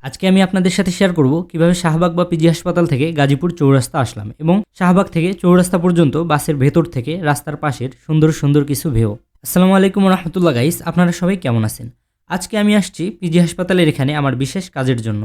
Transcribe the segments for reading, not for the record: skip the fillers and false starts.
আজকে আমি আপনাদের সাথে শেয়ার করব কিভাবে শাহবাগ বা পিজি হাসপাতাল থেকে গাজীপুর চৌরাস্তা আসলাম এবং শাহবাগ থেকে চৌরাস্তা পর্যন্ত বাসের ভেতর থেকে রাস্তার পাশের সুন্দর সুন্দর কিছু ভিউ। আসসালামু আলাইকুম রহমতুল্লাহ গাইস, আপনারা সবাই কেমন আছেন? আজকে আমি আসছি পিজি হাসপাতালের এখানে আমার বিশেষ কাজের জন্য।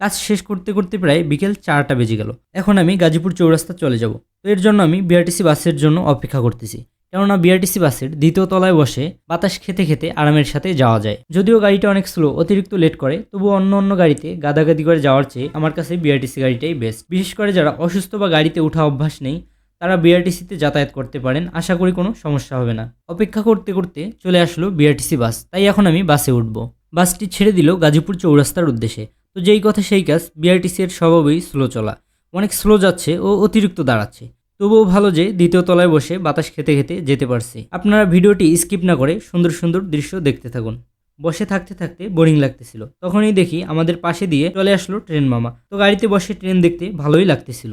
কাজ শেষ করতে করতে প্রায় বিকেল 4টা বেজে গেল। এখন আমি গাজীপুর চৌরাস্তা চলে যাব। তো এর জন্য আমি বিআরটিসি বাসের জন্য অপেক্ষা করতেছি, কেননা বিআরটিসি বাসের দ্বিতীয় তলায় বসে বাতাস খেতে খেতে আরামের সাথে যাওয়া যায়। যদিও গাড়িটা অনেক স্লো, অতিরিক্ত লেট করে, তবুও অন্য গাড়িতে গাদাগাদি করে যাওয়ার চেয়ে আমার কাছে বিআরটিসি গাড়িটাই বেস্ট। বিশেষ করে যারা অসুস্থ বা গাড়িতে ওঠা অভ্যাস নেই তারা বিআরটিসিতে যাতায়াত করতে পারেন, আশা করি কোনো সমস্যা হবে না। অপেক্ষা করতে করতে চলে আসলো বিআরটিসি বাস, তাই এখন আমি বাসে উঠব। বাসটি ছেড়ে দিল গাজীপুর চৌরাস্তার উদ্দেশ্যে। তো যেই কথা সেই কাজ, বিআরটিসি এর স্বভাবই স্লো চলা, অনেক স্লো যাচ্ছে ও অতিরিক্ত দাঁড়াচ্ছে। তবুও ভালো যে দ্বিতীয় তলায় বসে বাতাস খেতে খেতে যেতে পারছি। আপনারা ভিডিওটি স্কিপ না করে সুন্দর সুন্দর দৃশ্য দেখতে থাকুন। বসে থাকতে থাকতে বোরিং লাগতেছিল, তখনই দেখি আমাদের পাশে দিয়ে চলে আসলো ট্রেন মামা। তো গাড়িতে বসে ট্রেন দেখতে ভালোই লাগতেছিল।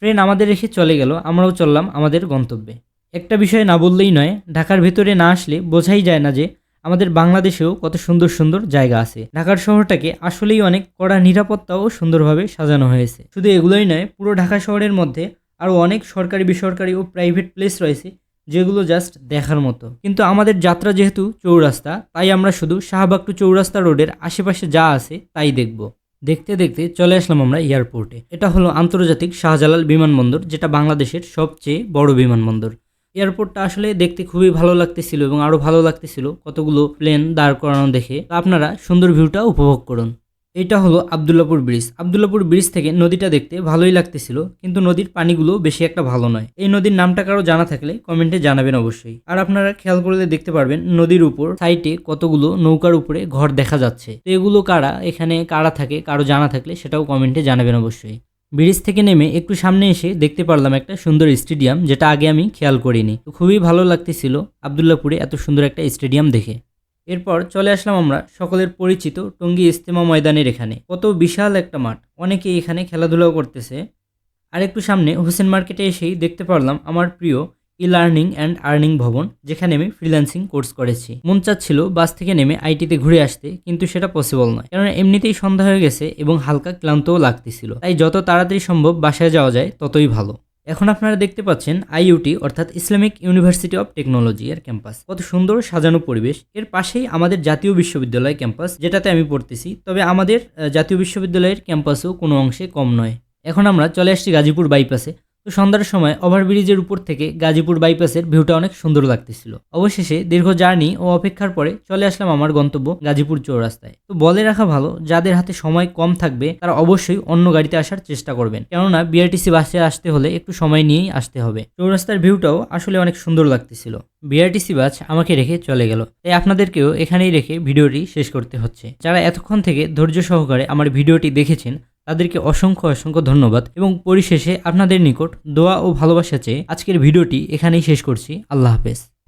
ট্রেন আমাদের রেখে চলে গেল, আমরাও চললাম আমাদের গন্তব্যে। একটা বিষয় না বললেই নয়, ঢাকার ভেতরে না আসলে বোঝাই যায় না যে আমাদের বাংলাদেশেও কত সুন্দর সুন্দর জায়গা আছে। ঢাকার শহরটাকে আসলেই অনেক কড়া নিরাপত্তা ও সুন্দরভাবে সাজানো হয়েছে। শুধু এগুলোই নয়, পুরো ঢাকা শহরের মধ্যে আরও অনেক সরকারি, বেসরকারি ও প্রাইভেট প্লেস রয়েছে যেগুলো জাস্ট দেখার মতো। কিন্তু আমাদের যাত্রা যেহেতু চৌরাস্তা, তাই আমরা শুধু শাহবাগ টু চৌরাস্তা রোডের আশেপাশে যা আছে তাই দেখব। দেখতে দেখতে চলে আসলাম আমরা এয়ারপোর্টে। এটা হলো আন্তর্জাতিক শাহজালাল বিমানবন্দর, যেটা বাংলাদেশের সবচেয়ে বড় বিমানবন্দর। এয়ারপোর্টটা আসলে দেখতে খুবই ভালো লাগতেছিল এবং আরও ভালো লাগতেছিল কতগুলো প্লেন দাঁড় করানো দেখে। তো আপনারা সুন্দর ভিউটা উপভোগ করুন। এটা হলো আব্দুল্লাপুর ব্রিজ। আব্দুল্লাপুর ব্রিজ থেকে নদীটা দেখতে ভালোই লাগতেছিল, কিন্তু নদীর পানিগুলো বেশি একটা ভালো নয়। এই নদীর নামটা কারো জানা থাকলে কমেন্টে জানাবেন অবশ্যই। আর আপনারা খেয়াল করলে দেখতে পারবেন নদীর উপর সাইডে কতগুলো নৌকার উপরে ঘর দেখা যাচ্ছে। তো এগুলো কারা, এখানে কারা থাকে, কারো জানা থাকলে সেটাও কমেন্টে জানাবেন অবশ্যই। ব্রিজ থেকে নেমে একটু সামনে এসে দেখতে পারলাম একটা সুন্দর স্টেডিয়াম, যেটা আগে আমি খেয়াল করিনি। তো খুবই ভালো লাগতেছিল আব্দুল্লাপুরে এত সুন্দর একটা স্টেডিয়াম দেখে। এরপর চলে আসলাম আমরা সকলের পরিচিত টঙ্গী ইজতেমা ময়দানের এখানে। কত বিশাল একটা মাঠ, অনেকেই এখানে খেলাধুলাও করতেছে। আর একটু সামনে হোসেন মার্কেটে এসেই দেখতে পারলাম আমার প্রিয় ই লার্নিং অ্যান্ড আর্নিং ভবন, যেখানে আমি ফ্রিল্যান্সিং কোর্স করেছি। মন চাচ্ছিল বাস থেকে নেমে আইটিতে ঘুরে আসতে, কিন্তু সেটা পসিবল নয়, কারণ এমনিতেই সন্ধ্যা হয়ে গেছে এবং হালকা ক্লান্তও লাগতেছিল। তাই যত তাড়াতাড়ি সম্ভব বাসায় যাওয়া যায় ততই ভালো। এখন আপনারা দেখতে পাচ্ছেন আইইউটি অর্থাৎ ইসলামিক ইউনিভার্সিটি অফ টেকনোলজি এর ক্যাম্পাস। কত সুন্দর সাজানো পরিবেশ। এর পাশেই আমাদের জাতীয় বিশ্ববিদ্যালয় ক্যাম্পাস, যেটাতে আমি পড়তেছি। তবে আমাদের জাতীয় বিশ্ববিদ্যালয়ের ক্যাম্পাসও কোনো অংশে কম নয়। এখন আমরা চলে আসছি গাজীপুর বাইপাসে। তো সন্ধ্যার সময় ওভারব্রিজের উপর থেকে গাজীপুর বাইপাসের ভিউটা অনেক সুন্দর লাগতেছিল। অবশেষে দীর্ঘ জার্নি ও অপেক্ষার পরে চলে আসলাম আমার গন্তব্য গাজীপুর চৌরাস্তায়। তো বলে রাখা ভালো, যাদের হাতে সময় কম থাকবে তারা অবশ্যই অন্য গাড়িতে আসার চেষ্টা করবেন, কেননা বিআরটিসি বাসে আসতে হলে একটু সময় নিয়েই আসতে হবে। চৌরাস্তার ভিউটাও আসলে অনেক সুন্দর লাগতেছিল। বিআরটিসি বাস আমাকে রেখে চলে গেল, তাই আপনাদেরকেও এখানেই রেখে ভিডিওটি শেষ করতে হচ্ছে। যারা এতক্ষণ থেকে ধৈর্য সহকারে আমার ভিডিওটি দেখেছেন তাদেরকে অসংখ্য অসংখ্য ধন্যবাদ, এবং পরিশেষে আপনাদের নিকট দোয়া ও ভালোবাসা চেয়ে আজকের ভিডিওটি এখানেই শেষ করছি। আল্লাহ হাফেজ।